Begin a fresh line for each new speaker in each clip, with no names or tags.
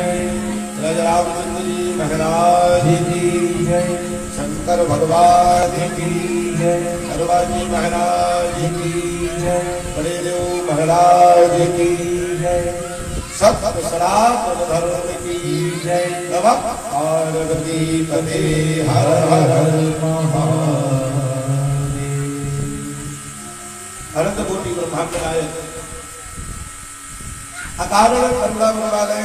जय, रामचंद्र जी महाराज की जय, शंकर भगवान की जय, हनुमान महाराज की जय, बड़े देव महाराज की जय, सत्य सनातन धर्म की जय। नमः पार्वती पते हर हर महादेव। अनंत कोटि ब्रह्मांड नायक अकारण करुणा वाले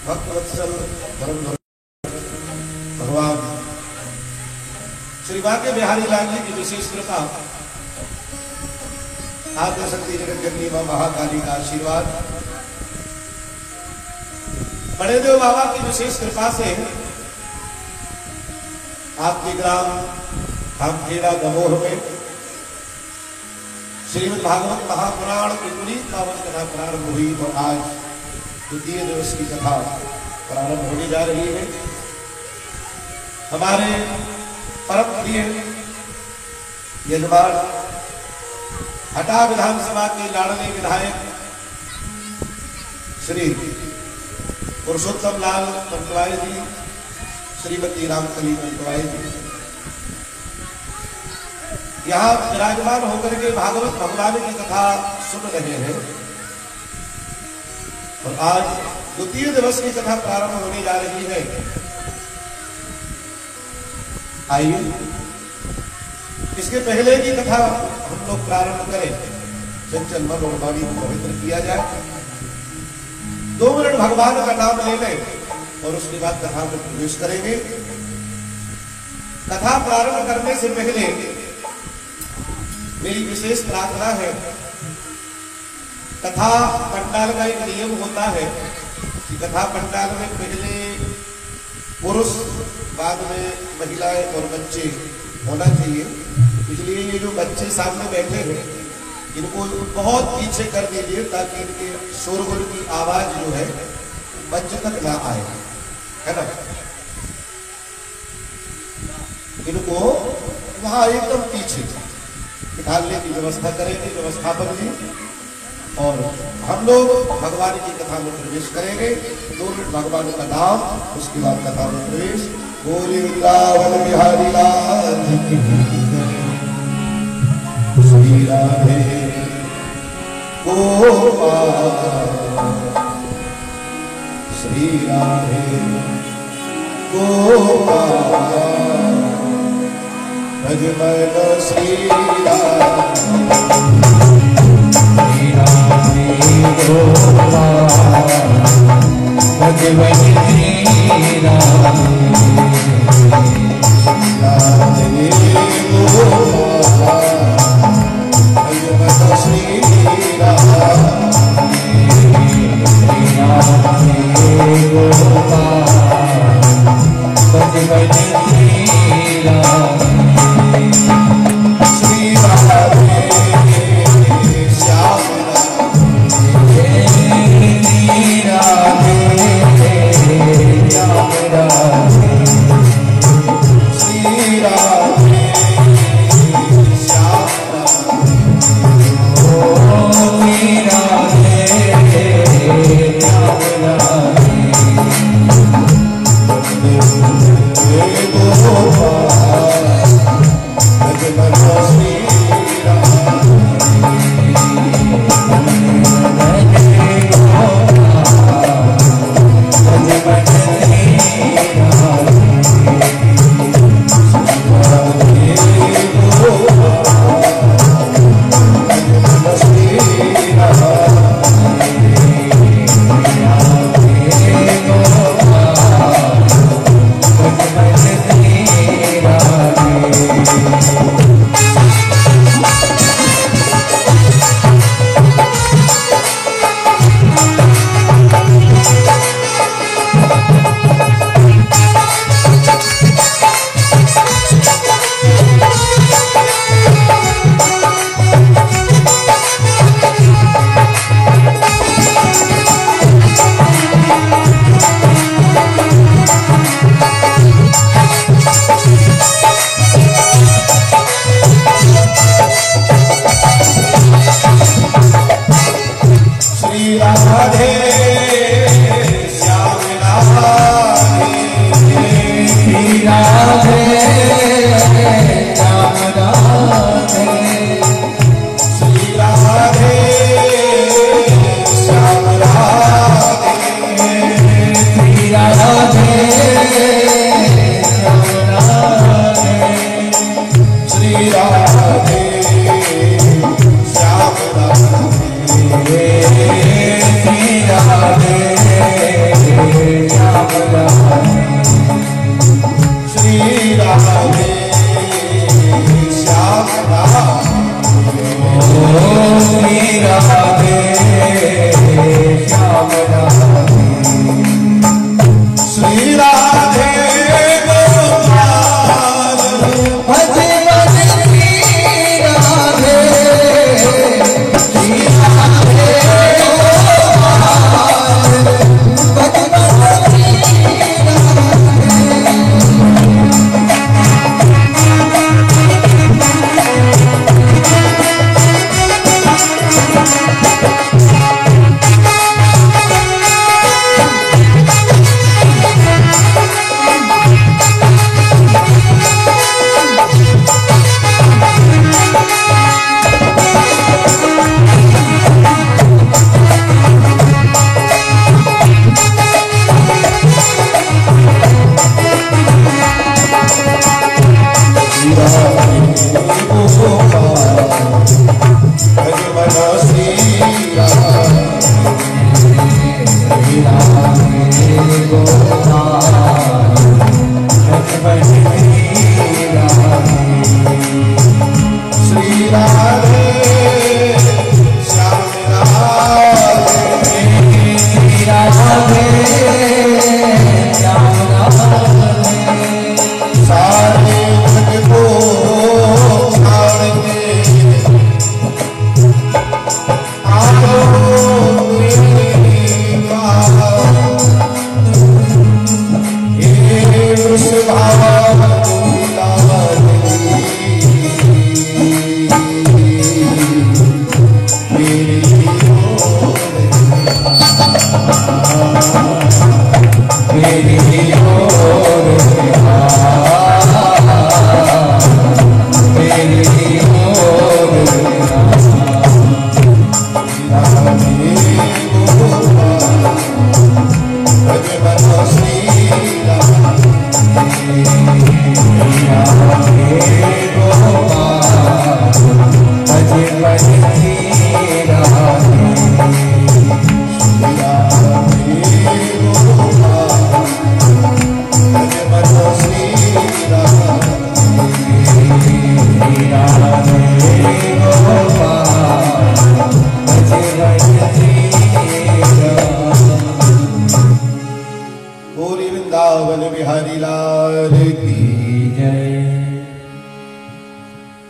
भक्तवत्सल धर्म भगवान श्री बांके बिहारी लाल जी की विशेष कृपा, आद्य शक्ति जगत जननी मां महाकाली का आशीर्वाद, बड़े देव बाबा की विशेष कृपा से आपके ग्राम धामखेड़ा दमोह में श्रीमद् भागवत महापुराण की पूरी पावन कथा प्रारंभ हुई और आज द्वितीय दिवस की कथा प्रारंभ होने जा रही है। हमारे परम प्रिय यजमान हटा विधानसभा के लाडले विधायक श्री पुरुषोत्तम लाल पंतवाई जी, श्रीमती रामकली पंतवाई जी यहाँ विराजमान होकर के भागवत भगवान की कथा सुन रहे हैं और आज द्वितीय दिवस की कथा प्रारंभ होने जा रही है। आइए इसके पहले की कथा हम लोग प्रारंभ करें, चंचल मन और वाणी को पवित्र किया जाए, 2 मिनट भगवान का नाम ले लें और उसके बाद कथा में प्रवेश करेंगे। कथा प्रारंभ करने से पहले मेरी विशेष प्रार्थना है, कथा पंडाल का एक नियम होता है कि कथा पंडाल में पहले पुरुष बाद में महिलाएं और बच्चे होना चाहिए, इसलिए ये जो बच्चे सामने बैठे हैं इनको बहुत पीछे कर दीजिए ताकि इनके शोरगुल की आवाज जो है मंच तक ना आए, है ना। इनको वहां एकदम पीछे बिठाने की व्यवस्था करेंगे व्यवस्थापक जी, और हम लोग भगवान की कथा में प्रवेश करेंगे। 2 मिनट भगवान का नाम, उसके बाद कथा में प्रवेश। बोले वृंदावन बिहारी लाल की श्री राधे गोपाल, श्री राधे गोपाल, भज मन श्री राधे गोपाल, भज मन श्री राधे गोपाल, भज मन श्री राधे गोपाल, भज मन श्री राधे। श्री राधे श्याम श्री राधे गोपाल भजे भजे राधे श्री राधे गोपाल भजे भजे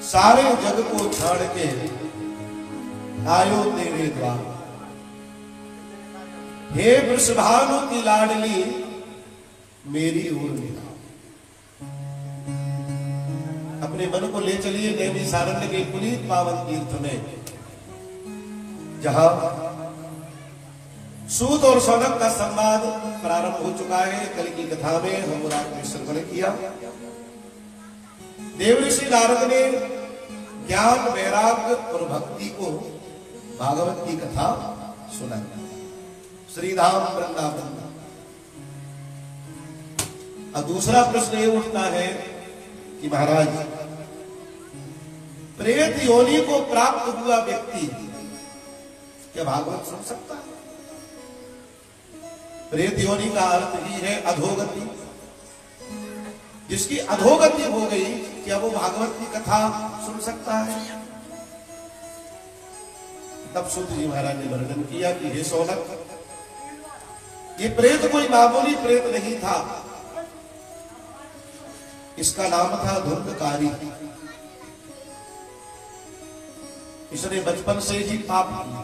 सारे जग को छाड़ के आयो तेरे द्वार। हे वृषभानु की लाडली मेरी ओर निगाह। अपने मन को ले चलिए नैमिषारण्य के पुनीत पावन तीर्थ में, जहां सूत और सौनक का संवाद प्रारंभ हो चुका है। कल की कथा में हम रात में श्रवण किया। देवऋषि नारद ने ज्ञान वैराग्य और भक्ति को भागवत की कथा सुनाई। श्रीधाम वृंदावन। अब दूसरा प्रश्न ये उठता है कि महाराज, प्रेत योनि को प्राप्त हुआ व्यक्ति क्या भागवत सुन सकता है? प्रेत योनि का अर्थ ही है अधोगति। जिसकी अधोगति हो गई, क्या वो भागवत की कथा सुन सकता है? तब सूत जी महाराज ने वर्णन किया कि हे सौनक, ये प्रेत कोई मामूली प्रेत नहीं था। इसका नाम था धुंधकारी। इसने बचपन से ही पाप किया,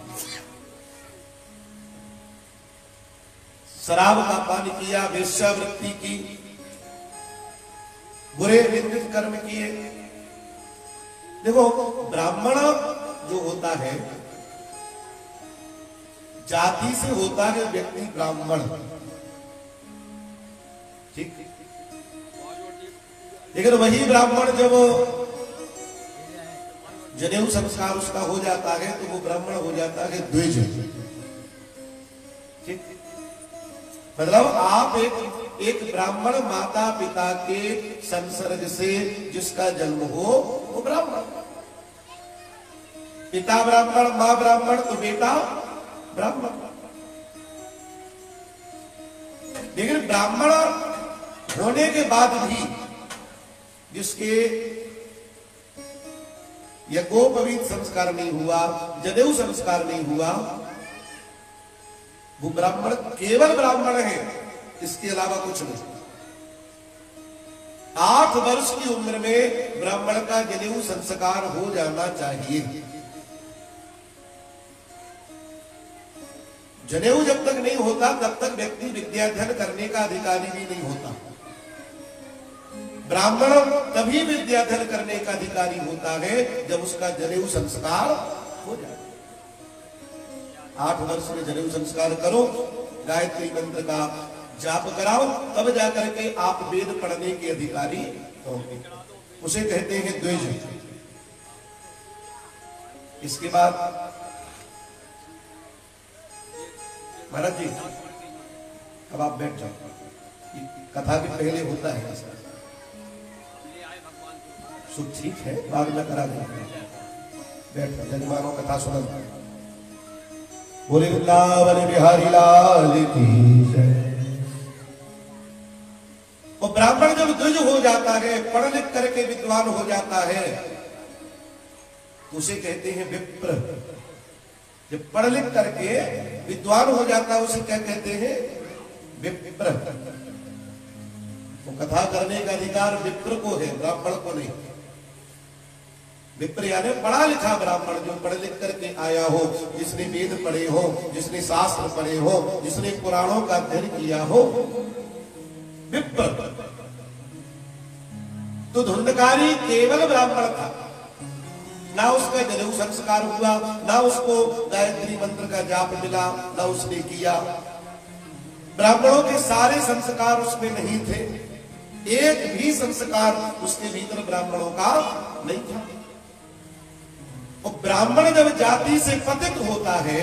शराब का पान किया, वेश्यावृत्ति की, बुरे निंदित कर्म किए। देखो, ब्राह्मण जो होता है जाति से होता है व्यक्ति ब्राह्मण, ठीक। लेकिन वही ब्राह्मण जब जनेऊ संस्कार उसका हो जाता है तो वो ब्राह्मण हो जाता है द्विज, ठीक। मतलब आप एक ब्राह्मण माता पिता के संसर्ग से जिसका जन्म हो वो ब्राह्मण। पिता ब्राह्मण, मां ब्राह्मण, तो बेटा ब्राह्मण। लेकिन ब्राह्मण होने के बाद भी जिसके यज्ञोपवीत संस्कार नहीं हुआ, जनेऊ संस्कार नहीं हुआ, वो ब्राह्मण केवल ब्राह्मण है, इसके अलावा कुछ नहीं। 8 वर्ष की उम्र में ब्राह्मण का जनेऊ संस्कार हो जाना चाहिए। जनेऊ जब तक नहीं होता तब तक व्यक्ति विद्याध्ययन करने का अधिकारी भी नहीं होता। ब्राह्मण तभी विद्याध्ययन करने का अधिकारी होता है जब उसका जनेऊ संस्कार हो जाए। 8 वर्ष में जनेऊ संस्कार करो, गायत्री मंत्र का जाप कराओ, तब जाकर के आप वेद पढ़ने के अधिकारी होंगे। उसे कहते हैं द्विज। इसके बाद महाराज जी अब आप बैठ जाओ, कथा भी पहले होता है ऐसा, सो ठीक है, बाद में करा देंगे। बैठ जजमानों कथा सुना। बोले वृंदावन बिहारी लाल की जय। और ब्राह्मण जब द्विज हो जाता है, पढ़ लिख करके विद्वान हो जाता है, तो उसे कहते हैं विप्र। जब पढ़ लिख करके विद्वान हो जाता है उसे क्या कहते हैं? विप्र। वो कथा करने का अधिकार विप्र को है, ब्राह्मण को नहीं। विप्र यानी पढ़ा लिखा ब्राह्मण, जो पढ़ लिख करके आया हो, जिसने वेद पढ़े हो, जिसने शास्त्र पढ़े हो, जिसने पुराणों का अध्ययन किया हो, विप्र। तो धुंधकारी केवल ब्राह्मण था, ना उसका जनेऊ संस्कार हुआ, ना उसको गायत्री मंत्र का जाप मिला, ना उसने किया। ब्राह्मणों के सारे संस्कार उसमें नहीं थे, एक भी संस्कार उसके भीतर ब्राह्मणों का नहीं था। और ब्राह्मण जब जाति से पतित होता है,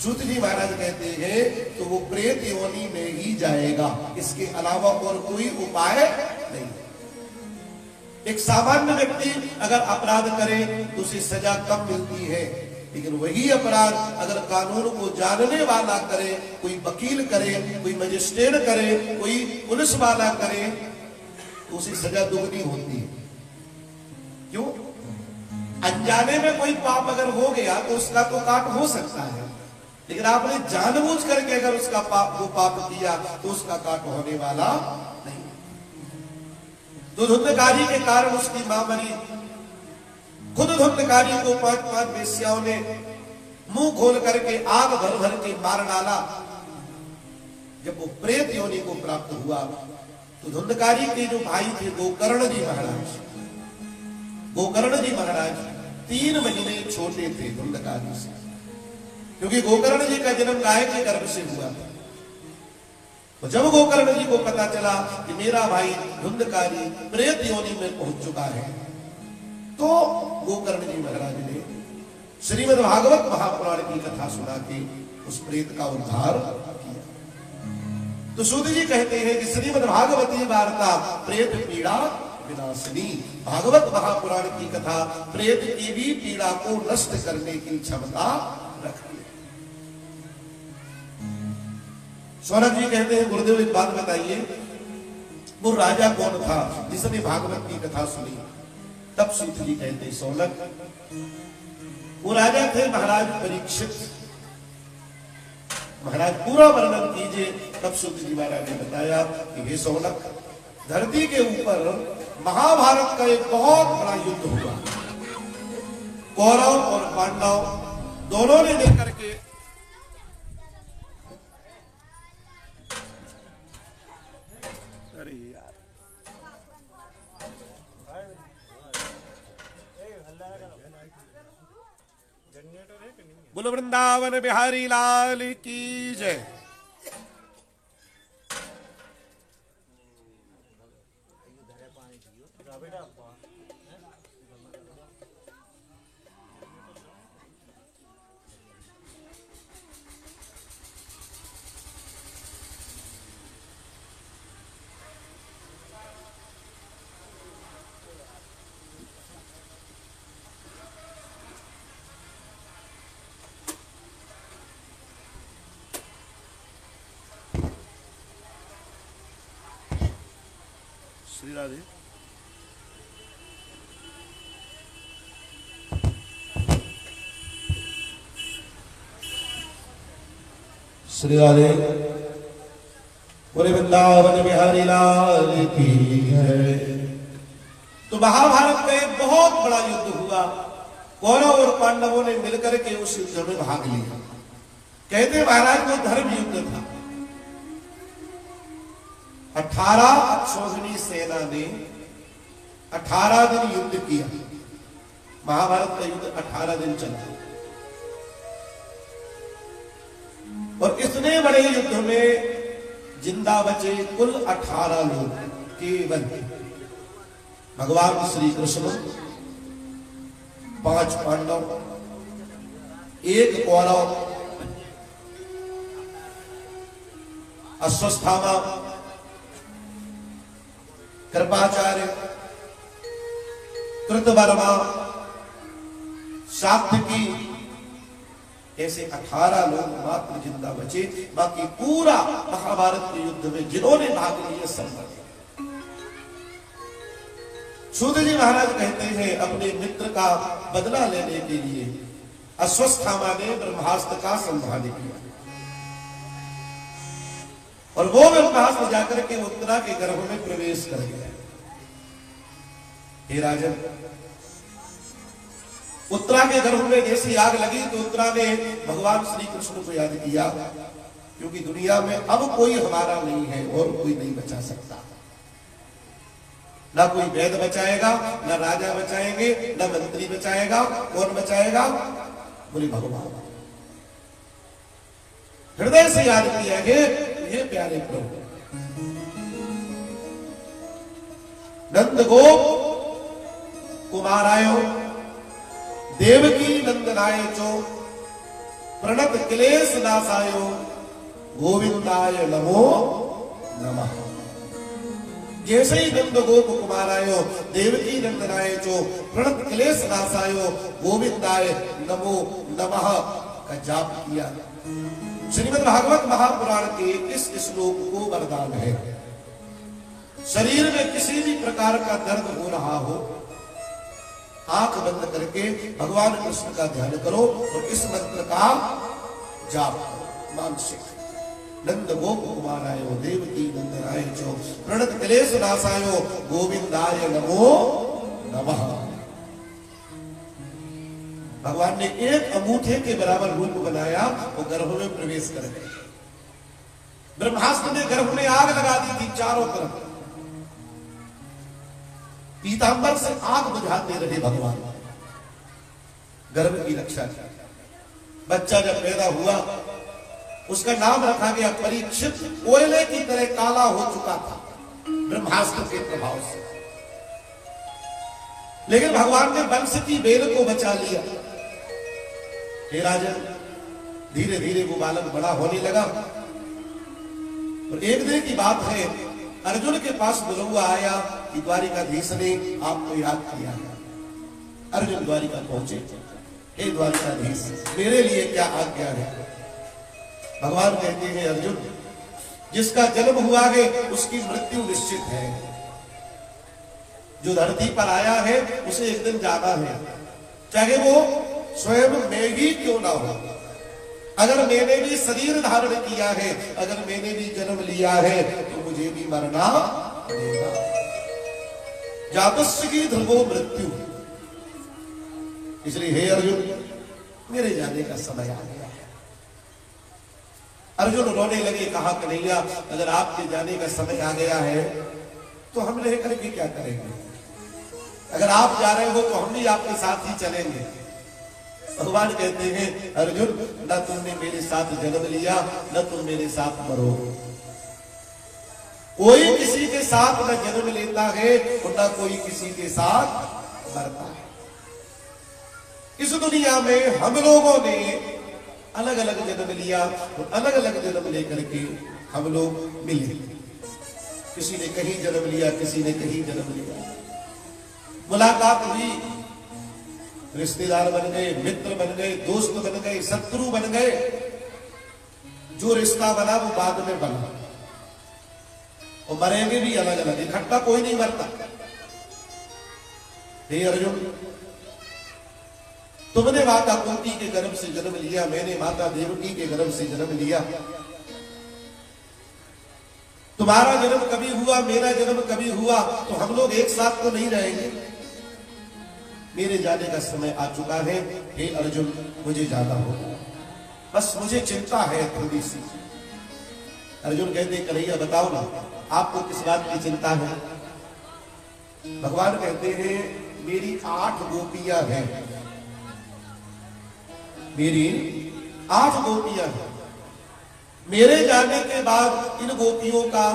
सूत जी महाराज कहते हैं, तो वो प्रेत योनि में ही जाएगा, इसके अलावा और कोई उपाय नहीं। एक सामान्य व्यक्ति अगर अपराध करे तो उसे सजा कम मिलती है, लेकिन वही अपराध अगर कानून को जानने वाला करे, कोई वकील करे, कोई मजिस्ट्रेट करे, कोई पुलिस वाला करे, तो उसे सजा दुगनी होती है। क्यों? अनजाने में कोई पाप अगर हो गया तो उसका तो काट हो सकता है, लेकिन आपने जानबूझ करके अगर उसका वो पाप किया तो उसका काट होने वाला नहीं। तो धुंधकारी के कारण उसकी मां मरी। खुद धुंधकारी को 5-5 वेश्याओं ने मुंह खोल करके आग भर भर के मार डाला। जब वो प्रेत योनि को प्राप्त हुआ तो धुंधकारी के जो भाई थे गोकर्ण जी महाराज, गोकर्ण जी महाराज 3 महीने छोटे थे धुंधकारी से, क्योंकि गोकर्ण जी का जन्म गाय के गर्भ से हुआ था। तो जब गोकर्ण जी को पता चला कि मेरा भाई धुंधकारी प्रेत योनि में पहुंच चुका है, तो गोकर्ण जी महाराज ने श्रीमद् भागवत महापुराण की कथा सुना के उस प्रेत का उद्धार किया। तो सूत जी कहते हैं कि श्रीमद् भागवती वार्ता प्रेत पीड़ा विनाशिनी। भागवत महापुराण की कथा प्रेत की भी पीड़ा को नष्ट करने की क्षमता रखती है। सौनक जी कहते हैं, गुरुदेव एक बात बताइए, वो राजा कौन था जिसने भागवत की कथा सुनी? तब सूत जी कहते हैं, सौनक, वो राजा थे महाराज परीक्षित। महाराज पूरा वर्णन कीजिए। तब सूत जी महाराज ने बताया कि हे सौनक, धरती के ऊपर महाभारत का एक बहुत बड़ा युद्ध हुआ। कौरव और पांडव दोनों ने मिलकर के बोलो वृंदावन बिहारी लाल की जय। श्री राधे। श्री राधे बोले वृंदावन बिहारी लाल की जय। तो महाभारत का एक बहुत बड़ा युद्ध हुआ। कौरव और पांडवों ने मिलकर के उस युद्ध में भाग लिया। कहते महाराज वो धर्म युद्ध था। 18 अक्षौहिणी सेना ने 18 दिन युद्ध किया। महाभारत का युद्ध 18 दिन चला और इतने बड़े युद्ध में जिंदा बचे कुल 18 लोग केवल। भगवान श्री कृष्ण, 5 पांडव, 1 कौरव, अश्वत्थामा, कृपाचार्य, कृतवर्मा, सात्यकी, ऐसे 18 लोग मात्र जिंदा बचे। बाकी पूरा महाभारत के युद्ध में जिन्होंने भाग लिया सब मरे। सूत जी महाराज कहते हैं अपने मित्र का बदला लेने के लिए अश्वत्थामा ने ब्रह्मास्त्र का संधान किया और वो ब्रह्मास्त्र जाकर के उत्तरा के गर्भ में प्रवेश कर गया। हे राजन, उत्तरा के गर्भ में जैसी आग लगी तो उत्तरा ने भगवान श्री कृष्ण को याद किया, क्योंकि दुनिया में अब कोई हमारा नहीं है और कोई नहीं बचा सकता। ना कोई वैद बचाएगा, ना राजा बचाएंगे, ना मंत्री बचाएगा। कौन बचाएगा? बोले भगवान। हृदय से याद किया है ये प्यारे प्रभु। नंद गोप कुमारायो देवकी नंदनाय चो प्रणत क्लेश नाशायो गोविंदाय नमो नमः। जैसे ही नंद गोप कुमारायो देवकी नंदनाय चो प्रणत क्लेश नाशायो गोविंदाय नमो नमः का जाप किया। श्रीमद् भागवत महापुराण के इस श्लोक को वरदान है। शरीर में किसी भी प्रकार का दर्द हो रहा हो, आंख बंद करके भगवान कृष्ण का ध्यान करो और इस मंत्र का जाप करो मानसिक। नंद गोप कुमारायो देवकी नंदनाय चो प्रणत क्लेश नाशायो गोविंदाय नमो नमः। भगवान ने एक अंगूठे के बराबर रूप बनाया और गर्भ में प्रवेश कर गए। ब्रह्मास्त्र ने गर्भ में आग लगा दी थी चारों तरफ। पीतांबर से आग बुझाते रहे भगवान, गर्भ की रक्षा की। बच्चा जब पैदा हुआ उसका नाम रखा गया परीक्षित। कोयले की तरह काला हो चुका था ब्रह्मास्त्र के प्रभाव से, लेकिन भगवान ने वंश की बेल को बचा लिया। हे राजन, धीरे धीरे वो बालक बड़ा होने लगा और एक दिन की बात है, अर्जुन के पास बुलवा आया कि द्वारिकाधीश ने आपको याद किया है। अर्जुन द्वारिका पहुंचे। हे द्वारिकाधीश, मेरे लिए क्या आज्ञा है? भगवान कहते हैं अर्जुन, जिसका जन्म हुआ है उसकी मृत्यु निश्चित है। जो धरती पर आया है उसे एक दिन जाना है, चाहे वो स्वयं मैं ही क्यों ना हो। अगर मैंने भी शरीर धारण किया है, अगर मैंने भी जन्म लिया है, तो मुझे भी मरना पड़ेगा। जातस्य की ध्रुवो मृत्यु। इसलिए हे अर्जुन, मेरे जाने का समय आ गया है। अर्जुन रोने लगे, कहा कन्हैया, अगर आपके जाने का समय आ गया है तो हम रह करके क्या करेंगे? अगर आप जा रहे हो तो हम भी आपके साथ ही चलेंगे। भगवान कहते हैं अर्जुन, न तुमने मेरे साथ जन्म लिया, न तुम मेरे साथ मरो। कोई किसी के साथ न जन्म लेता है और न कोई किसी के साथ मरता है। इस दुनिया में हम लोगों ने अलग अलग जन्म लिया और अलग अलग जन्म लेकर के हम लोग मिले। किसी ने कहीं जन्म लिया, किसी ने कहीं जन्म लिया। मुलाकात हुई, रिश्तेदार बन गए, मित्र बन गए, दोस्त बन गए, शत्रु बन गए। जो रिश्ता बना वो बाद में बना। और मरेंगे भी अलग अलग, इकट्ठा कोई नहीं मरता। हे अर्जुन, तुमने माता कुंती के गर्भ से जन्म लिया, मैंने माता देवकी के गर्भ से जन्म लिया। तुम्हारा जन्म कभी हुआ, मेरा जन्म कभी हुआ, तो हम लोग एक साथ तो नहीं रहेंगे। मेरे जाने का समय आ चुका है, हे अर्जुन मुझे जाना होगा, बस मुझे चिंता है थोड़ी सी। अर्जुन कहते कन्हैया बताओ ना, आपको किस बात की चिंता है? भगवान कहते हैं मेरी 8 गोपियां हैं, मेरी 8 गोपियां हैं। मेरे जाने के बाद इन गोपियों का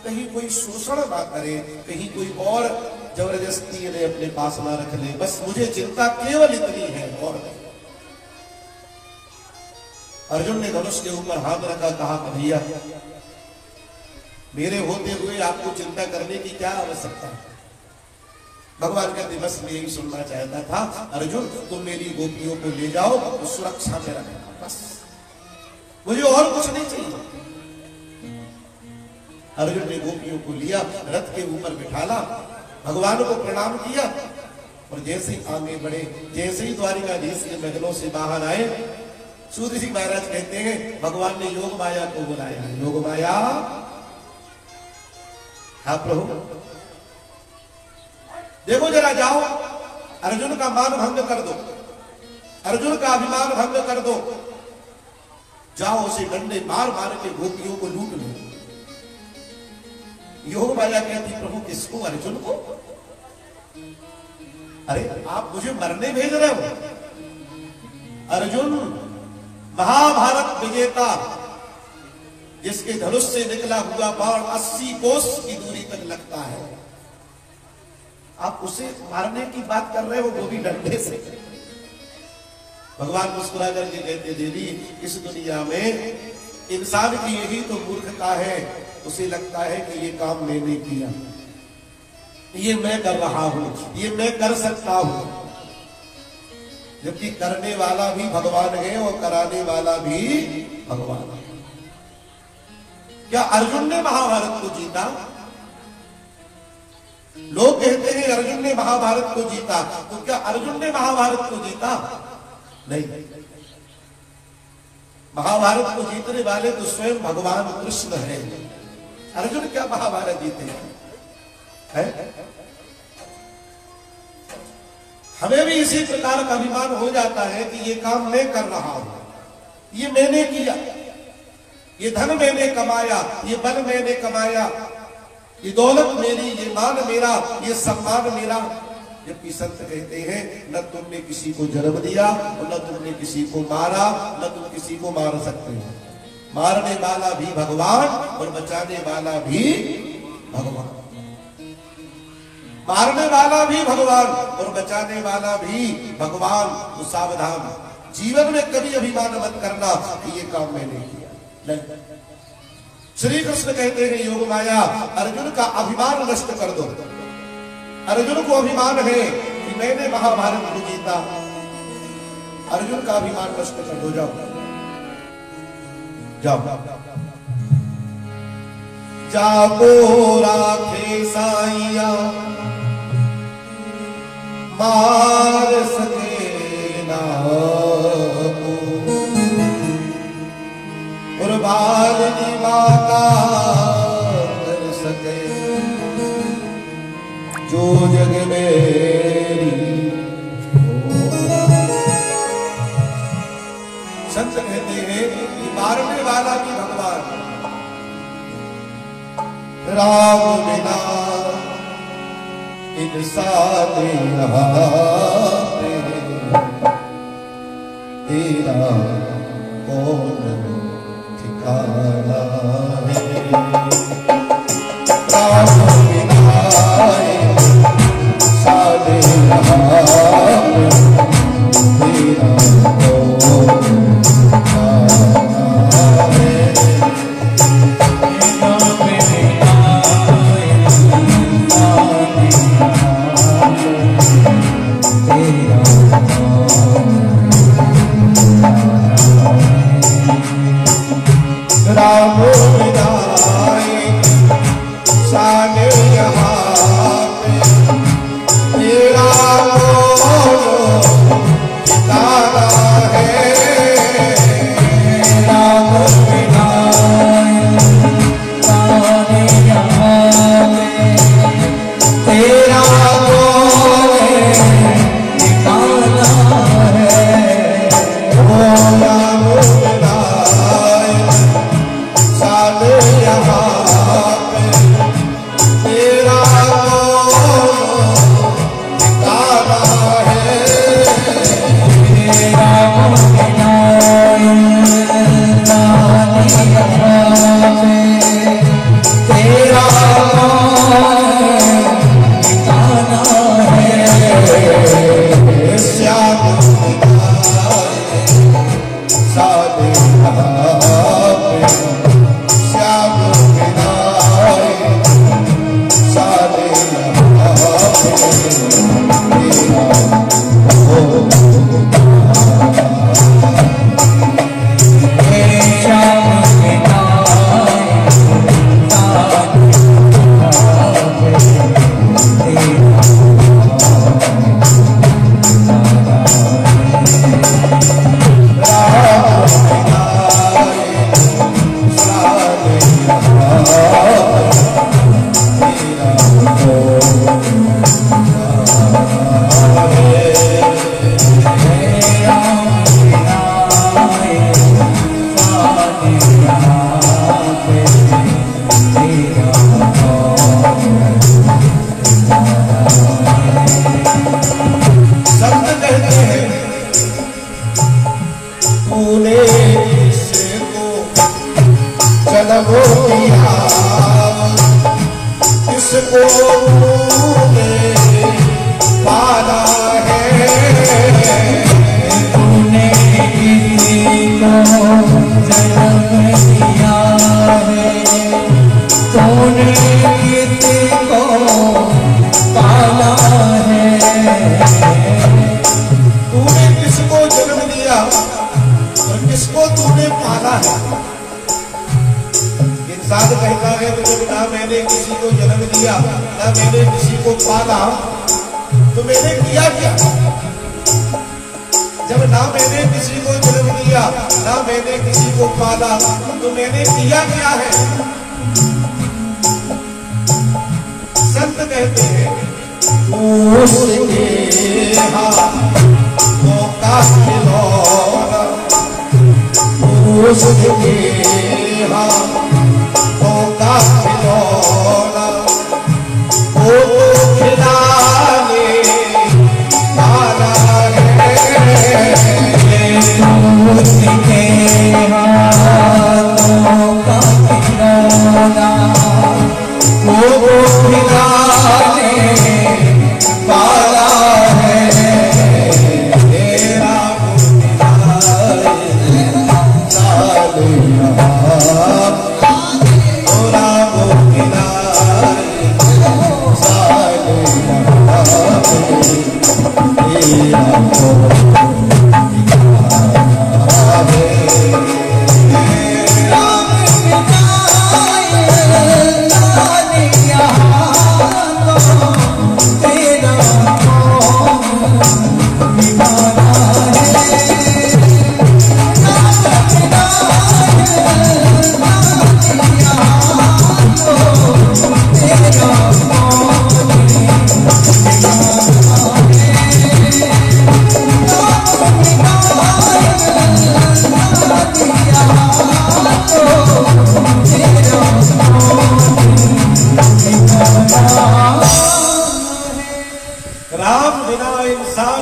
कहीं कोई शोषण ना करे, कहीं कोई और जबरदस्ती इन्हें अपने पास ना रख ले, बस मुझे चिंता केवल इतनी है और नहीं। अर्जुन ने धनुष के ऊपर हाथ रखा, कहा कन्हैया मेरे होते हुए आपको चिंता करने की क्या आवश्यकता है? भगवान कहते बस मैं यही सुनना चाहता था, अर्जुन तुम मेरी गोपियों को ले जाओ तो सुरक्षा में रखना, बस मुझे और कुछ नहीं चाहिए। अर्जुन ने गोपियों को लिया, रथ के ऊपर बिठाला, भगवान को प्रणाम किया और जैसे ही आगे बढ़े, जैसे ही द्वारिकाधीश के महलों से बाहर आए, सूर्य जी महाराज कहते हैं भगवान ने योग माया को बुलाया। योग माया, हाँ प्रभु देखो जरा जाओ, अर्जुन का मान भंग कर दो, अर्जुन का अभिमान भंग कर दो, जाओ उसे डंडे मार मार के गोपियों को लूट लो। योग माया कहती प्रभु किसको? अर्जुन को? अरे आप मुझे मरने भेज रहे हो? अर्जुन महाभारत विजेता, जिसके धनुष से निकला हुआ बाण 80 कोस की दूरी तक लगता है, आप उसे मारने की बात कर रहे हो, वो भी डंडे से। भगवान मुस्कुरा करके कहते देवी इस दुनिया में इंसान की यही तो मूर्खता है, उसे लगता है कि ये काम मैंने किया, ये मैं कर रहा हूं, ये मैं कर सकता हूं, जबकि करने वाला भी भगवान है और कराने वाला भी भगवान है। क्या अर्जुन ने महाभारत को जीता? लोग कहते हैं अर्जुन ने महाभारत को जीता, तो क्या अर्जुन ने महाभारत को जीता? नहीं, महाभारत को जीतने वाले तो स्वयं भगवान कृष्ण हैं। अर्जुन क्या महाभारत जीते हैं? हमें भी इसी प्रकार का अभिमान हो जाता है कि ये काम मैं कर रहा हूं, ये मैंने किया, ये धन मैंने कमाया, ये बल मैंने कमाया, ये दौलत मेरी, ये मान मेरा, ये सम्मान मेरा। जबकि संत कहते हैं न तुमने किसी को जन्म दिया और न तुमने किसी को मारा, न तुम किसी को मार सकते हो। मारने वाला भी भगवान और बचाने वाला भी भगवान, मारने वाला भी भगवान और बचाने वाला भी भगवान। तो सावधान, जीवन में कभी अभिमान मत करना कि ये काम मैंने किया, नहीं। श्री कृष्ण कहते हैं योग माया अर्जुन का अभिमान नष्ट कर दो। अर्जुन को अभिमान है कि मैंने महाभारत को जीता, अर्जुन का अभिमान नष्ट कर दो। जाओ जाओ जाको राखे साइया मार सके ना कुर्बान माता कर सके जो जग मेरी। संत कहते हैं कि मारने वाला भी भगवान, राम बिना इंसान तेरा कौन ठिकाना है। राम बिना साधे तेरा कौन राम बिना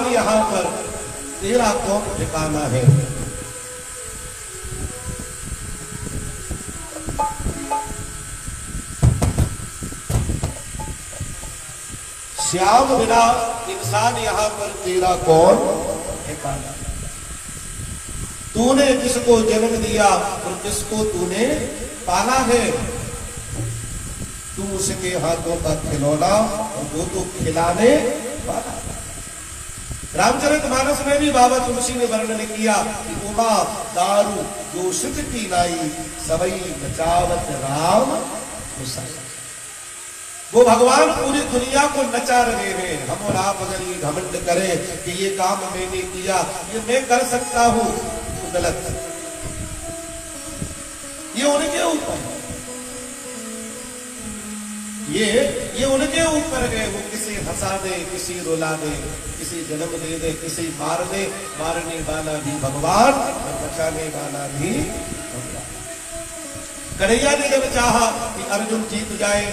यहाँ पे तेरा ठिकाना है,
तेरा
श्याम बिना इंसान यहाँ पर तेरा कौन ठिकाना। तूने जिसको जन्म दिया और जिसको तूने पाला है, तू उसके हाथों का खिलौना और वो तो खिलाने वाला। रामचरितमानस में भी बाबा तुलसी ने वर्णन किया कि उमा दारू जो सिद्ध की लाई सबई बचावत राम हुसैन। वो भगवान पूरी दुनिया को नचा रहे हैं। हम और आप अगर ये घमंड करें कि ये काम मैंने किया, ये मैं कर सकता हूं, तो गलत। ये उनके ऊपर है, ये उनके ऊपर है। वो किसी हंसा दे, किसी रुला दे, किसी जन्म दे दे, किसी मार दे। मारने वाला भी भगवान और बचाने वाला भी भगवान। कन्हैया ने जब चाहा कि अर्जुन जीत जाए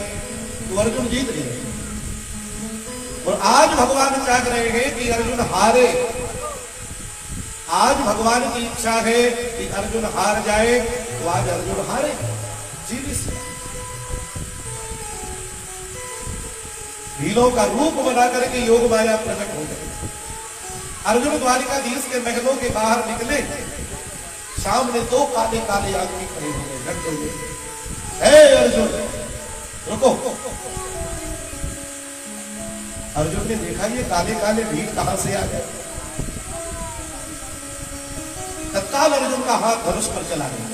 तो अर्जुन जीत गए, और आज भगवान चाह रहे हैं कि अर्जुन हारे। आज भगवान की इच्छा है कि अर्जुन हार जाए, तो आज अर्जुन हारे जीवित से। भीलों का रूप बना करके योग माया प्रकट हो गई। अर्जुन द्वारिकाधीश के महलों के बाहर निकले, सामने दो काले काले आदमी खड़े हो गए डंडे में। हे अर्जुन रुको। अर्जुन ने देखा ये काले काले भीड़ कहां से आ गए। तत्काल अर्जुन का हाथ धनुष पर चला गया।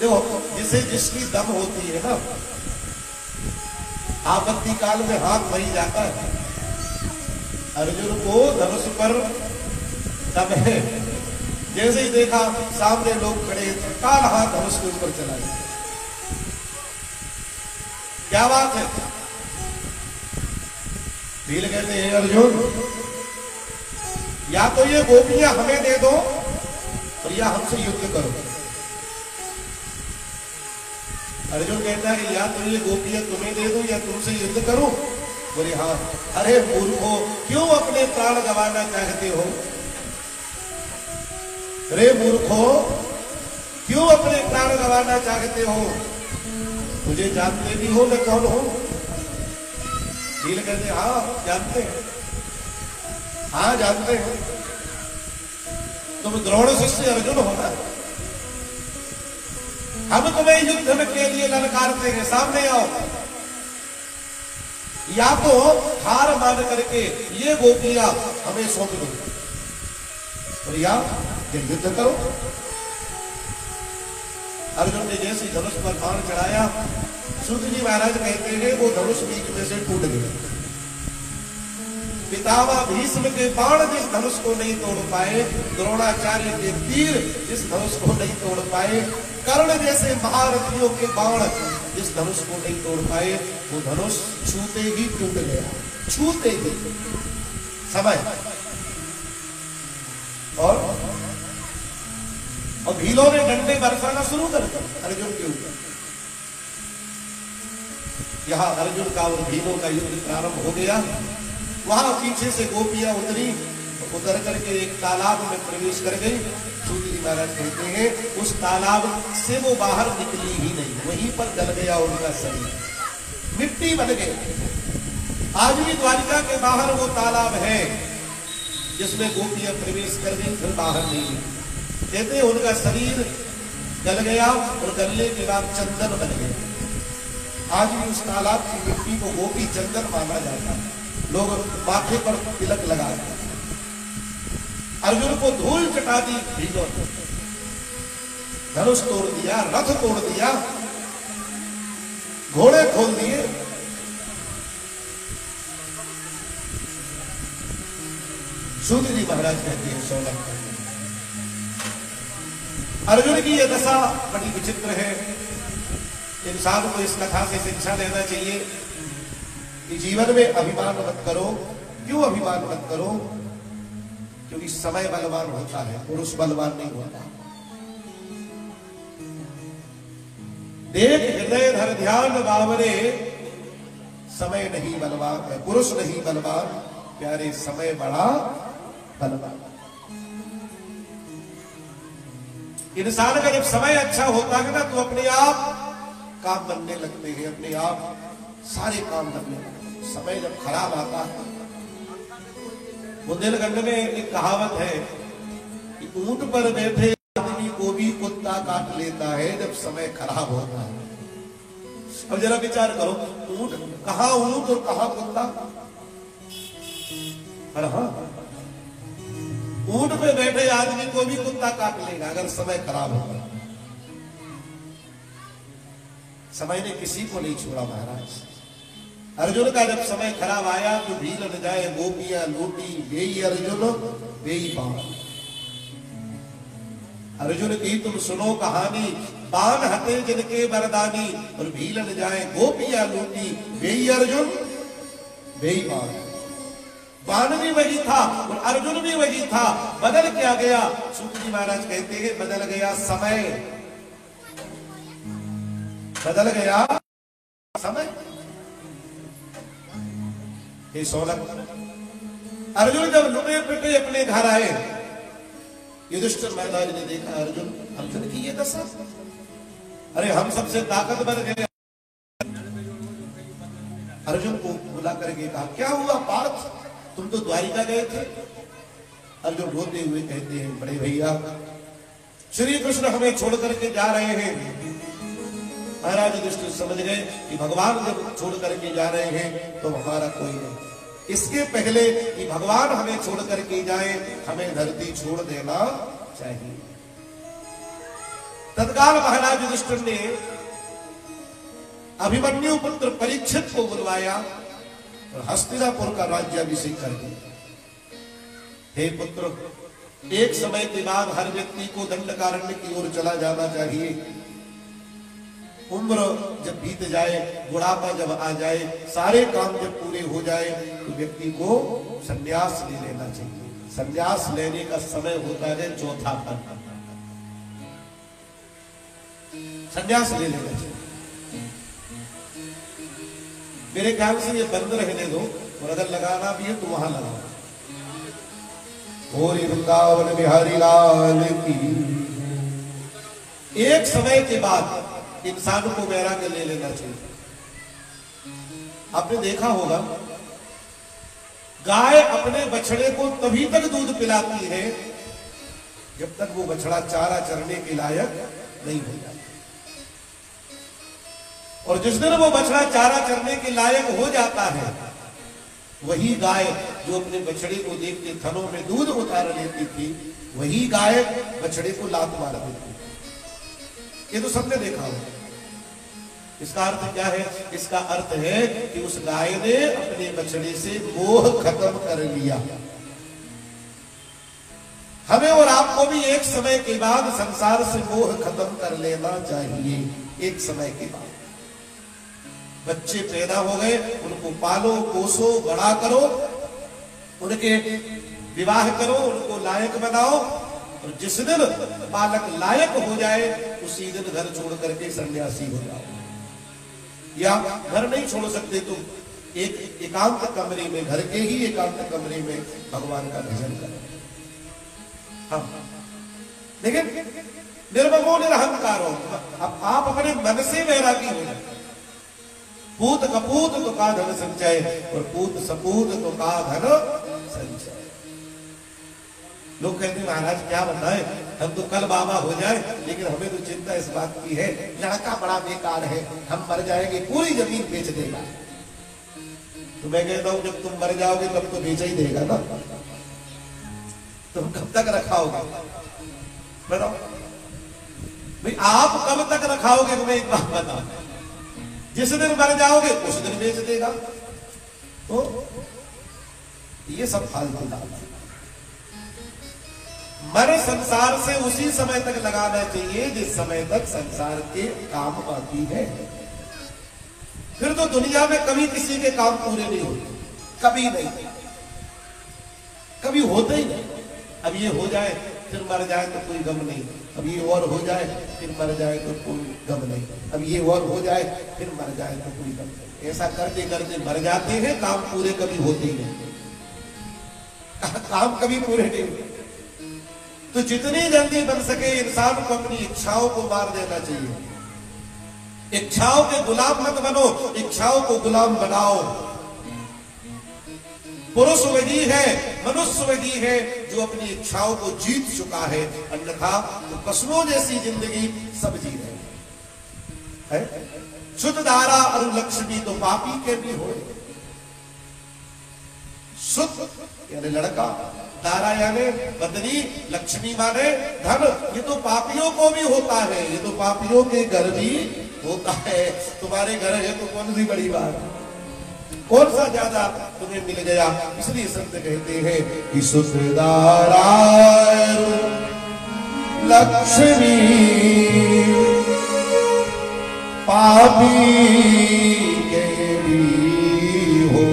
देखो जिसे जिसकी दम होती है ना, आपत्ति काल में हाथ वही जाता है। अर्जुन को धनुष पर दम है। जैसे ही देखा सामने लोग खड़े, काल हाथ धनुष के ऊपर चला गया। क्या बात है? भील कहते हैं अर्जुन, या तो ये गोपियां हमें दे दो और या हमसे युद्ध करो। अर्जुन कहता है या तो ये गोपियां तुम्हें दे दो या तुमसे युद्ध करो। बोले हाँ। अरे मूर्खो, क्यों अपने प्राण गंवाना चाहते हो? अरे मूर्खो, क्यों अपने प्राण गंवाना चाहते हो? मुझे जानते भी हो मैं कौन हूं? भील कहते हाँ जानते हैं, हाँ जानते हैं। तुम द्रोण शिष्य अर्जुन हो ना। हम तुम्हें युद्ध में के लिए ललकारते हैं, सामने आओ। या तो हार मान करके ये गोपियां हमें सौंप दो, और या युद्ध करो। अर्जुन ने जैसे धनुष पर बाण चढ़ाया, सूत जी महाराज कहते हैं वो धनुष बीच में से टूट गया। पितामह भीष्म के बाण जिस धनुष को नहीं तोड़ पाए, द्रोणाचार्य के तीर जिस धनुष को नहीं तोड़ पाए, कर्ण जैसे महारथियों के बाण जिस धनुष को नहीं तोड़ पाए, वो धनुष छूते ही टूट गया। छूते ही समय। और भीलों ने डंडे बरसाना शुरू कर दिया अर्जुन के ऊपर। यहां अर्जुन का और भीलों का युद्ध प्रारंभ हो गया। वहां पीछे से गोपियां उतरी, उतर करके एक तालाब में प्रवेश कर गई। सूर्य महाराज कहते हैं उस तालाब से वो बाहर निकली ही नहीं, वहीं पर गल गया उनका शरीर, मिट्टी बन गई। आज भी द्वारिका के बाहर वो तालाब है जिसमें गोपियां प्रवेश कर गई, फिर बाहर नहीं गई। कहते हैं उनका शरीर गल गया और गलने के बाद चंदन बन गया। आज भी उस तालाब की मिट्टी को गोपी चंदन माना जाता है। लोग माथे पर तिलक लगाते। अर्जुन को धूल चटा दी भीलों ने, धनुष तोड़ दिया, रथ तोड़ दिया, घोड़े खोल दिए। सूत जी महाराज कहते हैं 16 अर्जुन की यह दशा बड़ी विचित्र है। इंसान को इस कथा से शिक्षा लेना चाहिए कि जीवन में अभिमान मत करो। क्यों अभिमान मत करो? क्योंकि समय बलवान होता है, पुरुष बलवान नहीं होता। देख हृदय धर ध्यान बावरे, समय नहीं बलवान, पुरुष नहीं बलवान, प्यारे समय बड़ा बलवान। इंसान का जब समय अच्छा होता है ना तो अपने आप काम बनने लगते हैं, अपने आप सारे काम बनने लगते हैं। समय जब खराब आता है, बुंदेलखंड में एक कहावत है कि ऊंट पर बैठे आदमी को भी कुत्ता काट लेता है जब समय खराब होता है। अब जरा विचार करो, ऊंट कहां ऊंट और कहां कुत्ता? पर हाँ, ऊंट पे बैठे आदमी को भी कुत्ता काट लेगा अगर समय खराब होगा। समय ने किसी को नहीं छोड़ा महाराज। अर्जुन का जब समय खराब आया तो भील न जाए गोपियां लूटी, यही अर्जुन यही बाण। अर्जुन की तुम सुनो कहानी, बाण हते जिनके वरदानी, और भील न जाए गोपियां लूटी, यही अर्जुन यही बाण। बाण भी वही था और अर्जुन भी वही था। बदल क्या गया? सूत जी महाराज कहते हैं बदल गया समय। बदल गया समय। हे सोनक, अर्जुन जब लुटे पिटे अपने घर आए, युधिष्ठिर महाराज ने देखा अर्जुन की ये दशा, अरे हम सबसे ताकतवर गए। अर्जुन को बुला करके कहा, क्या हुआ पार्थ, तुम तो द्वारिका गए थे। अर्जुन रोते हुए कहते हैं, बड़े भैया श्री कृष्ण हमें छोड़ करके जा रहे हैं। महाराज युधिष्ठिर समझ गए कि भगवान जब छोड़ करके जा रहे हैं तो हमारा कोई नहीं। इसके पहले कि भगवान हमें छोड़ करके जाए, हमें धरती छोड़ देना चाहिए। तत्काल महाराज युधिष्ठिर ने अभिमन्यु पुत्र परीक्षित को बुलवाया और हस्तिनापुर का राज्याभिषेक कर दिया। हे पुत्र, एक समय के बाद हर व्यक्ति को दंडकारण्य की ओर चला जाना चाहिए। उम्र जब बीत जाए, बुढ़ापा जब आ जाए, सारे काम जब पूरे हो जाए तो व्यक्ति को संन्यास ले लेना चाहिए। संन्यास लेने का समय होता है चौथा पद, संन्यास ले लेना चाहिए। मेरे ख्याल से ये बंद रहने दो, और अगर लगाना भी है तो वहां लगाओ। होरी वृंदावन बिहारी लाल की। एक समय के बाद इंसान को वैराग्य ले लेना चाहिए। आपने देखा होगा, गाय अपने बछड़े को तभी तक दूध पिलाती है जब तक वो बछड़ा चारा चरने के लायक नहीं हो जाता। और जिस दिन वो बछड़ा चारा चरने के लायक हो जाता है, वही गाय जो अपने बछड़े को देख के थनों में दूध उतार लेती थी, वही गाय बछड़े को लात मार देती थी। ये तो सबने देखा होगा। इसका अर्थ क्या है? इसका अर्थ है कि उस गाय ने अपने बछड़े से मोह खत्म कर लिया। हमें और आपको भी एक समय के बाद संसार से मोह खत्म कर लेना चाहिए। एक समय के बाद बच्चे पैदा हो गए, उनको पालो पोसो बड़ा करो, उनके विवाह करो, उनको लायक बनाओ, और जिस दिन बालक लायक हो जाए उसी दिन घर छोड़ करके सन्यासी हो जाओ। या घर नहीं छोड़ सकते तुम, एक एकांत कमरे में, घर के ही एकांत कमरे में भगवान का भजन करो। हाँ, लेकिन निर्ममो निरहंकारो, अब आप अपने मन से वैरागी हो जाए। पूत कपूत तो का धन संचय, और पूत सपूत तो का धन संचय। लोग कहते हैं महाराज क्या बताएं, हम तो कल बाबा हो जाए, लेकिन हमें तो चिंता इस बात की है, लड़का बड़ा बेकार है, हम मर जाएंगे पूरी जमीन बेच देगा। तो मैं कहता हूं जब तुम मर जाओगे तब तो बेच ही देगा ना, तुम कब तक रखाओगे बताओ भाई, आप कब तक रखाओगे? तुम्हें एक बात बताओ, जिस दिन मर जाओगे उस दिन बेच देगा। तो ये सब फालतू बात है। मन संसार से उसी समय तक लगाना चाहिए जिस समय तक संसार के काम आती है। फिर तो दुनिया में कभी किसी के काम पूरे नहीं होते, कभी नहीं, कभी होते ही नहीं। अब ये हो जाए फिर मर जाए तो कोई गम नहीं, अब ये और हो जाए फिर मर जाए तो कोई गम नहीं, अब ये और हो जाए फिर मर जाए तो कोई गम नहीं। ऐसा करते करते मर जाते हैं, काम पूरे कभी होते ही नहीं, काम कभी पूरे नहीं होते। तो जितनी जल्दी बन सके इंसान को अपनी इच्छाओं को मार देना चाहिए। इच्छाओं के गुलाम मत बनो, इच्छाओं को गुलाम बनाओ। पुरुष वही है, मनुष्य वही है जो अपनी इच्छाओं को जीत चुका है, अन्यथा तो पशुओं जैसी जिंदगी सब जी रहे हैं। शुद्ध दारा और लक्ष्मी तो पापी के भी हो। शुद्ध यानी लड़का, दारा यानी पत्नी, लक्ष्मी माने धन, ये तो पापियों को भी होता है, ये तो पापियों के घर भी होता है। तुम्हारे घर है तो कौन सी बड़ी बात, कौन सा ज्यादा तुम्हें मिल गया। इसलिए संत कहते हैं कि शुद्ध दारा लक्ष्मी पापी के भी हो,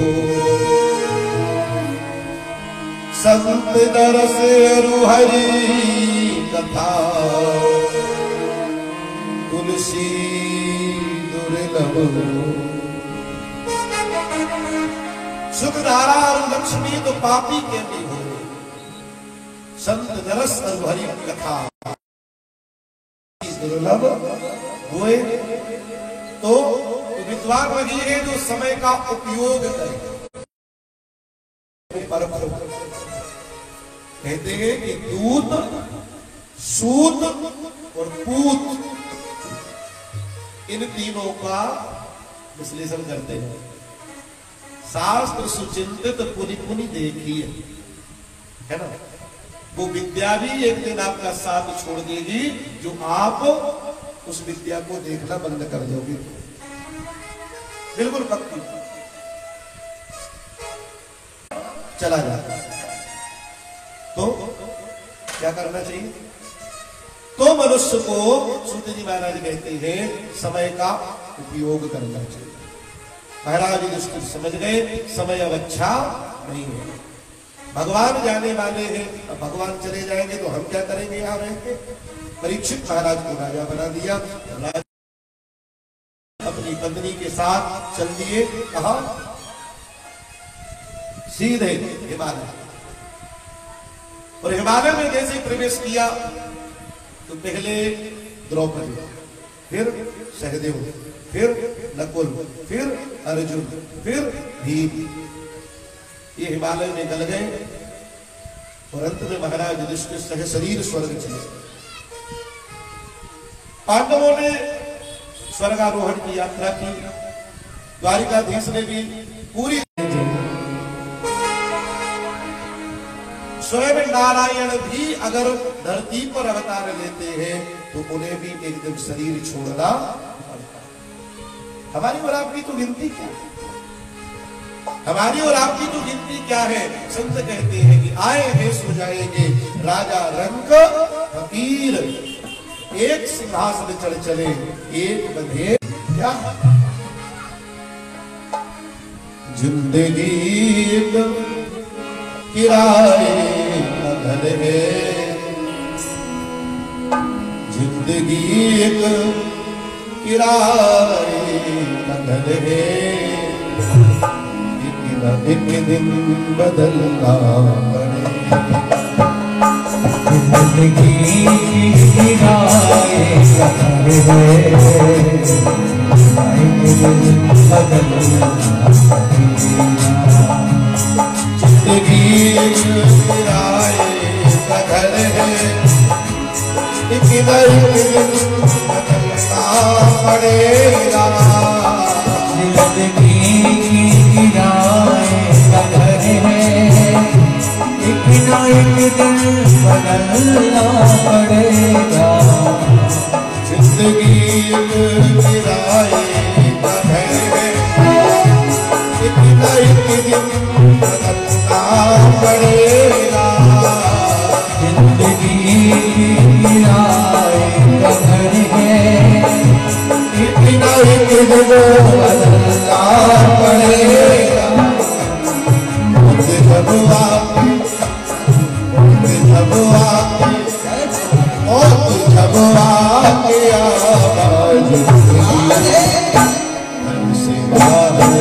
संत दरस हरि कथा तुलसी दुर्लभ सुख धारा और लक्ष्मी तो पापी के भी हो, संत नरस और हरि कथा दुर्लभ हुए। तो विद्वान वही है जो समय का उपयोग करे। कहते हैं कि दूत, सूत और पूत, इन तीनों का विश्लेषण करते हैं। शास्त्र सुचिंतित पुनि पुनि देखिए, है ना। वो विद्या भी एक दिन आपका साथ छोड़ देगी जो आप उस विद्या को देखना बंद कर दोगे। बिल्कुल पक्की चला जाता। तो क्या करना चाहिए? तो मनुष्य को सूत जी महाराज कहते हैं समय का उपयोग करना चाहिए। महाराज युधिष्ठिर समझ गए समय अब अच्छा नहीं है, भगवान जाने वाले हैं, अब भगवान चले जाएंगे तो हम क्या करेंगे यहां रहकर। परीक्षित महाराज को राजा बना दिया। राजा अपनी पत्नी के साथ चल दिए, कहा सीधे हिमालय। और हिमालय में जैसे प्रवेश किया तो पहले द्रौपदी, फिर सहदेव, फिर नकुल, फिर अर्जुन, फिर भीम, ये हिमालय में गल गए। और अंत में महाराज युधिष्ठिर सह शरीर स्वर्ग चले। पांडवों ने स्वर्गारोहण की यात्रा की। द्वारिकाधीश ने भी पूरी, स्वयं नारायण भी अगर धरती पर अवतार लेते हैं तो उन्हें भी एक दिन शरीर छोड़ना पड़ता है। हमारी और आपकी तो गिनती क्या है? हमारी और आपकी तो गिनती क्या है? संत कहते हैं कि आए हैं सो जाएंगे, राजा रंक फकीर, एक सिंहासन चढ़ चले, एक बंधे क्या। जिंदगी किराए का घर है, जिंदगी एक किराए का घर है, एक दिन बदलना पड़ेगा।
जिंदगी किराए का घर है, एक दिन बदलना पड़ेगा।
जिंदगी किराए का घर है, एक दिन बदलना पड़ेगा।
जिंदगी किराए का घर है, एक ना एक दिन बदलना पड़ेगा।
जिंदगी किराए का घर है, एक ना एक दिन बदलना पड़ेगा।
जिंदगी किराए का घर है,
एक ना एक दिन बदलना पड़ेगा। जब आके आवाज से बाहर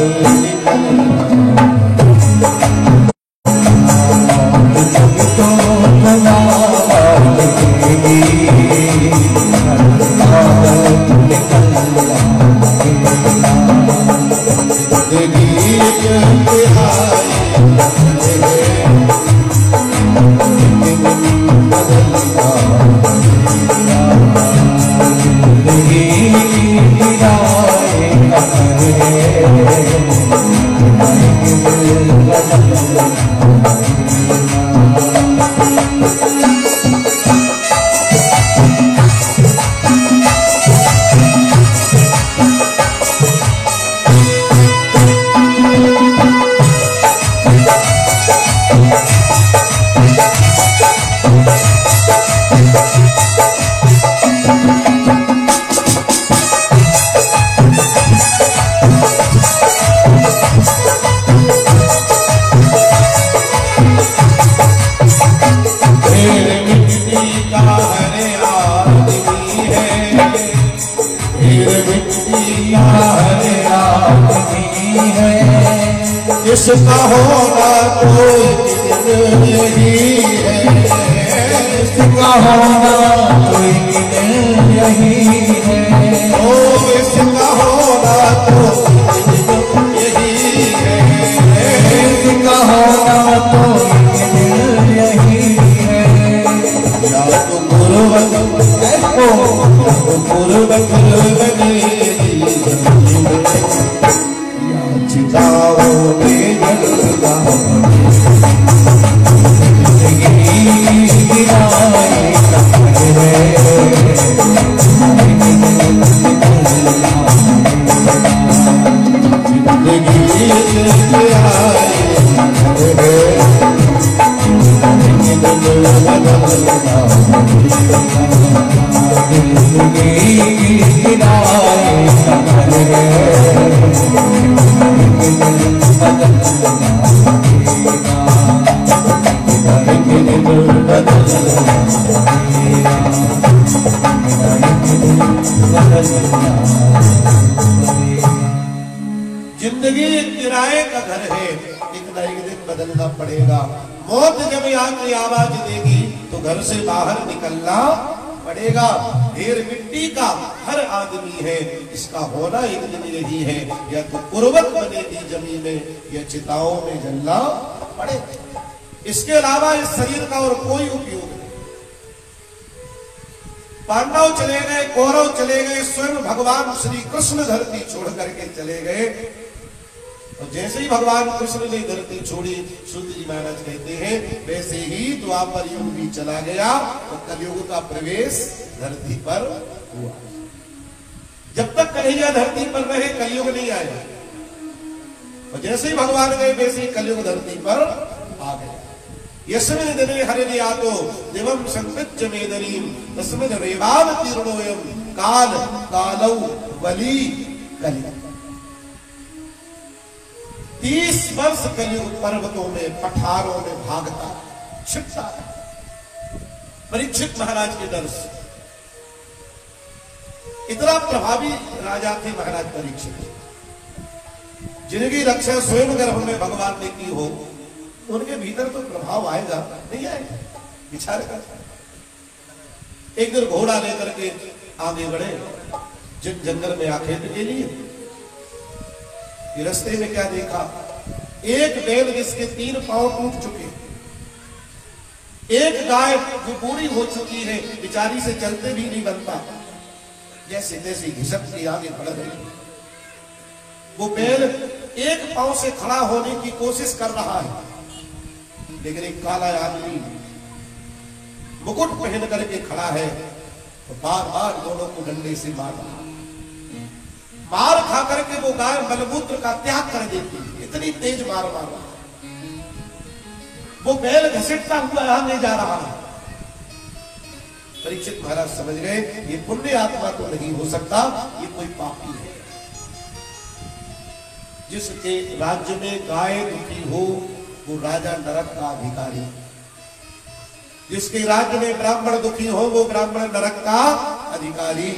इसका होना तो एक दिन यही है,
इसका होना तो एक दिन यही है,
ओ इसका होना तो एक दिन यही है,
इसका होना तो एक दिन यही है।
या तो गुरुवत बनेगी या चिताओं में जलता जिंदगी एक किराए का घर है, एक न एक दिन बदलना पड़ेगा। मौत जब आखिरी आवाज देगी तो घर से बाहर निकलना पड़ेगा। ढेर मिट्टी का हर आदमी है, इसका होना एक दिन यही है, या तो कुर्बत बनेगी जमीन में या चिताओं में जलना पड़ेगा। इसके अलावा इस शरीर का और कोई उपयोग नहीं। पांडव चले गए, कौरव चले गए, स्वयं भगवान श्री कृष्ण धरती छोड़ करके चले गए। और जैसे ही भगवान कृष्ण ने धरती छोड़ी, शुद्ध जी महाराज कहते हैं, वैसे ही द्वापर युग भी चला गया और कलयुग का प्रवेश धरती पर हुआ। जब तक कन्हैया धरती पर रहे कलयुग नहीं आया, और जैसे ही भगवान गए वैसे ही कलयुग धरती पर आ गया। यस्मिन् दिने हरिर्यातो दिवं संकृत्य मेदनीं तस्मिन् रेवावतीर्णोऽयं काल कालौ बलि कलि। 30 वर्ष कलयुग पर्वतों में पठारों में भागता छिपता परीक्षित महाराज के डर से। इतना प्रभावी राजा थे महाराज परीक्षित, जिनकी रक्षा स्वयं गर्भ में भगवान ने की हो, उनके भीतर तो प्रभाव आएगा नहीं आएगा, विचार कर। एक दिन घोड़ा लेकर के आगे बढ़े जिन जंगल में आखेट के लिए। रास्ते में क्या देखा, एक बैल जिसके 3 पांव टूट चुके, एक गाय जो बूढ़ी हो चुकी है, बेचारी से चलते भी नहीं बनता, जैसे तैसे घिसक के आगे बढ़ रही। वो बैल एक पांव से खड़ा होने की कोशिश कर रहा है, लेकिन एक काला आदमी मुकुट पहन करके खड़ा है, तो बार बार दोनों को डंडे से मार रहा। मार खा करके वो गाय मलमूत्र का त्याग कर देती है, इतनी तेज मार मार रहा। वो बैल घसीटता हुआ आगे जा रहा है। परीक्षित महाराज समझ गए ये पुण्य आत्मा तो नहीं हो सकता, ये कोई पापी है। जिसके राज्य में गाय दुखी हो वो राजा नरक का अधिकारी, जिसके राज्य में ब्राह्मण दुखी हो वो ब्राह्मण नरक का अधिकारी,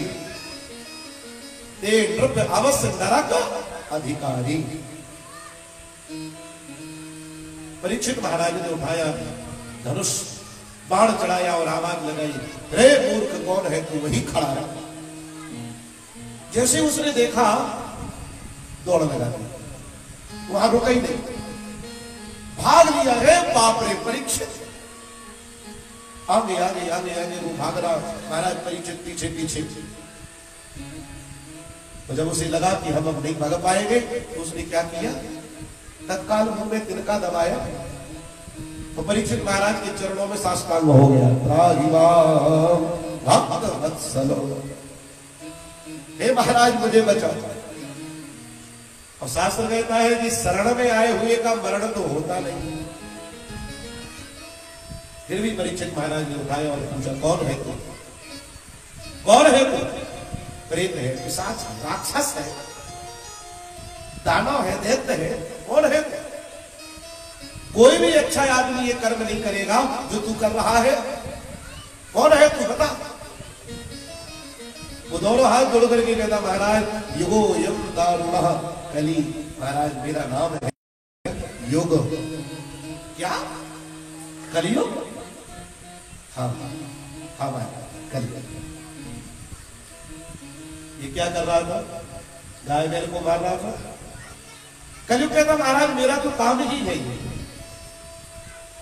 ते नृप अवश्य नरक अधिकारी। परीक्षित महाराज ने उठाया धनुष, बाण चढ़ाया और आवाज लगाई, हे मूर्ख कौन है तू, वही खड़ा है। जैसे उसने देखा दौड़ लगा दी, वहां रुका ही नहीं, भाग लिया। रे बाप रे परीक्षित, आगे आगे आगे आगे वो भाग रहा, महाराज परीक्षित पीछे पीछे। तो जब उसे लगा कि हम अब नहीं भाग पाएंगे, तो उसने क्या किया, तत्काल मुंह में तिनका दबाया, तो परीक्षित महाराज के चरणों में साष्टांग हो गया। त्राहिमाम भक्त वत्सलो, हे महाराज मुझे बचाओ। और शास्त्र कहता है कि शरण में आए हुए का मरण तो होता नहीं। फिर भी परीक्षित महाराज ने उठाया और पूछा, कौन है तू, कौन है तू? प्रेत है, पिशाच, राक्षस है, दानव है, दैत्य है, कौन है तू? कोई भी अच्छा आदमी ये कर्म नहीं करेगा जो तू कर रहा है, कौन है तू बता। वो दोनों हाथ जोड़ करके कहता, महाराज युगो यम दारुणः कली, महाराज मेरा नाम है युग। क्या? कलयुग? हाँ हाँ भाई, कलयुग। ये क्या कर रहा था? गाय बैल को मार रहा था। कलयुग कहता महाराज मेरा तो काम ही है ये,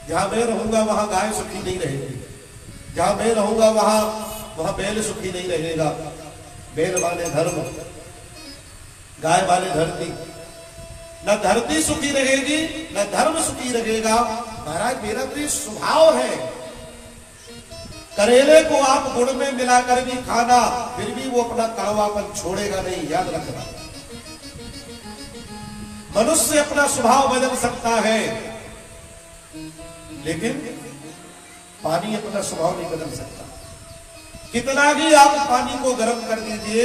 जहां मैं रहूंगा वहां गाय सुखी नहीं रहेगी, जहां मैं रहूंगा वहां बैल सुखी नहीं रहेगा। बैल वाले धर्म, गाय वाले धरती, न धरती सुखी रहेगी न धर्म सुखी रहेगा। महाराज मेरा तो ये स्वभाव है। करेले को आप गुड़ में मिलाकर भी खाना, फिर भी वो अपना कड़वापन छोड़ेगा नहीं, याद रखना। मनुष्य अपना स्वभाव बदल सकता है, लेकिन पानी अपना स्वभाव नहीं बदल सकता। कितना भी आप पानी को गर्म कर दीजिए,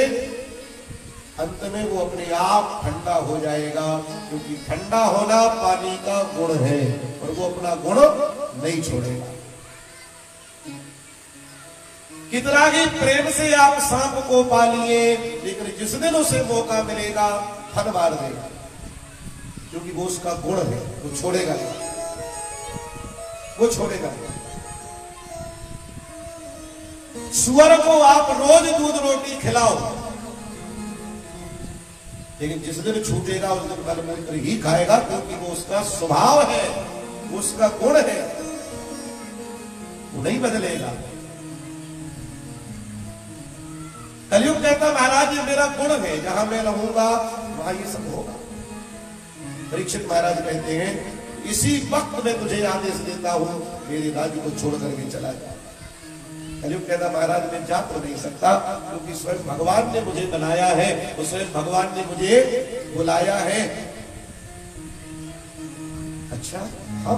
अंत में वो अपने आप ठंडा हो जाएगा, क्योंकि ठंडा होना पानी का गुण है और वो अपना गुण नहीं छोड़ेगा। कितना ही प्रेम से आप सांप को पालिए, लेकिन जिस दिन उसे मौका मिलेगा फन मार देगा, क्योंकि वो उसका गुण है, वो छोड़ेगा नहीं, वो छोड़ेगा नहीं। सुअर को आप रोज दूध रोटी खिलाओ, लेकिन जिस दिन छूटेगा उस दिन मलमूत्र ही खाएगा, क्योंकि वो उसका स्वभाव है, वो उसका गुण है, वो नहीं बदलेगा। कलयुग कहता महाराज ये मेरा गुण है, जहां मैं रहूंगा वहां ये सब होगा। परीक्षित महाराज कहते हैं इसी वक्त मैं तुझे आदेश देता हूं, मेरे राज्य को छोड़ करके चला जा। कलयुग कहता महाराज मैं जा तो नहीं सकता, क्योंकि स्वयं भगवान ने मुझे बनाया है, तो स्वयं भगवान ने मुझे बुलाया है। अच्छा हाँ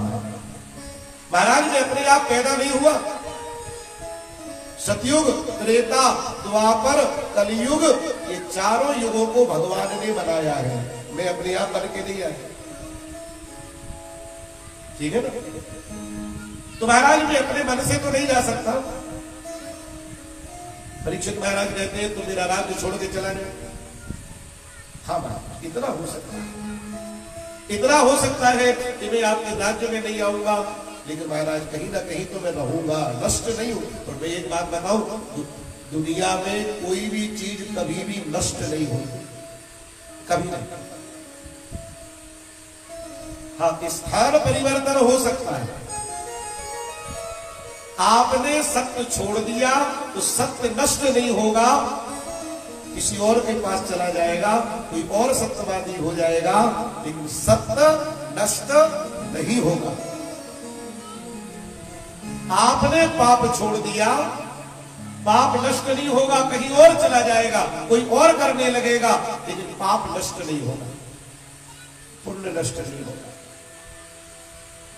महाराज मैं अपने आप पैदा नहीं हुआ। सतयुग, त्रेता, द्वापर, कलयुग, ये चारों युगों को भगवान ने बनाया है, मैं अपने आप बन के नहीं आया। ठीक है ना? तो महाराज मैं अपने मन से तो नहीं जा सकता। परीक्षित महाराज कहते हैं तुम मेरा राज्य छोड़ के चला जाए। हाँ महाराज इतना हो सकता है, इतना हो सकता है कि मैं आपके राज्य में नहीं आऊंगा, लेकिन महाराज कहीं ना कहीं तो मैं रहूंगा, नष्ट नहीं हूं। और मैं एक बात बताऊं, दुनिया में कोई भी चीज कभी भी नष्ट नहीं होती, कभी नहीं। हाँ स्थान परिवर्तन हो सकता है। आपने सत्य छोड़ दिया तो सत्य नष्ट नहीं होगा, किसी और के पास चला जाएगा, कोई और सत्यवादी हो जाएगा, लेकिन सत्य नष्ट नहीं होगा। आपने पाप छोड़ दिया, पाप नष्ट नहीं होगा, कहीं और चला जाएगा, कोई और करने लगेगा, लेकिन पाप नष्ट नहीं होगा, पुण्य नष्ट नहीं होगा,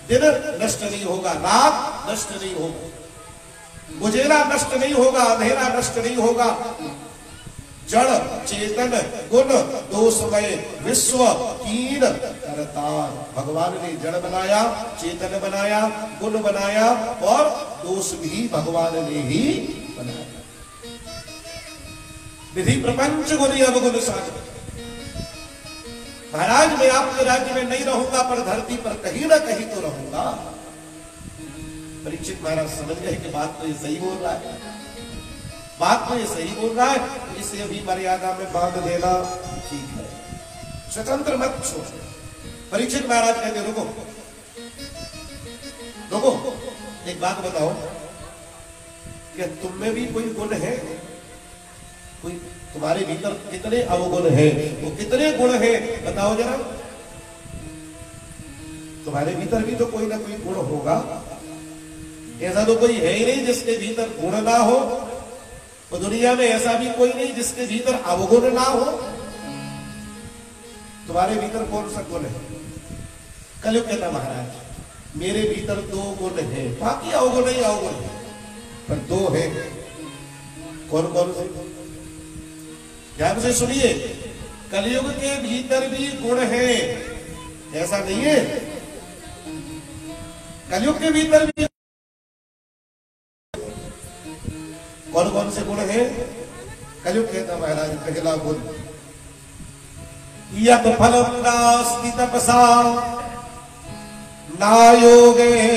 दिन नष्ट नहीं होगा, रात नष्ट नहीं होगा, उजेला नष्ट नहीं होगा, अंधेरा नष्ट नहीं होगा। जड़ चेतन गुण दोषमय विश्व कीन करतार। भगवान ने जड़ बनाया, चेतन बनाया, गुण बनाया और दोष भी भगवान ने ही बनाया। विधि प्रपंच गुण अवगुण सागर। महाराज मैं आपके राज्य में नहीं रहूंगा, पर धरती पर कहीं ना कहीं तो रहूंगा। परीक्षित महाराज समझ गए कि बात तो ये सही बोल रहा है, बात तो ये सही बोल रहा है, इसे अभी मर्यादा में बांध देना ठीक है, स्वतंत्र मत सोचो। परीक्षित महाराज कहते रुको रुको, एक बात बताओ, क्या तुम में भी कोई गुण है? कोई तुम्हारे भीतर कितने अवगुण है? वो कितने गुण है बताओ जरा। तुम्हारे भीतर भी तो कोई ना कोई गुण होगा, ऐसा तो कोई है ही नहीं जिसके भीतर गुण ना हो, और दुनिया में ऐसा भी कोई नहीं जिसके भीतर अवगुण ना हो। तुम्हारे भीतर कौन सा गुण है? कलयुग कहता महाराज मेरे भीतर 2 गुण है, बाकी अवगुण ही अवगुण है, पर 2 है। कौन कौन से? ध्यान से सुनिए, कलयुग के भीतर भी गुण है, ऐसा नहीं है। कलयुग के भीतर भी कौन कौन से गुण है? कलयुग कहता महाराज पहला गुण यत फलम नास्ति तपसा ना योगे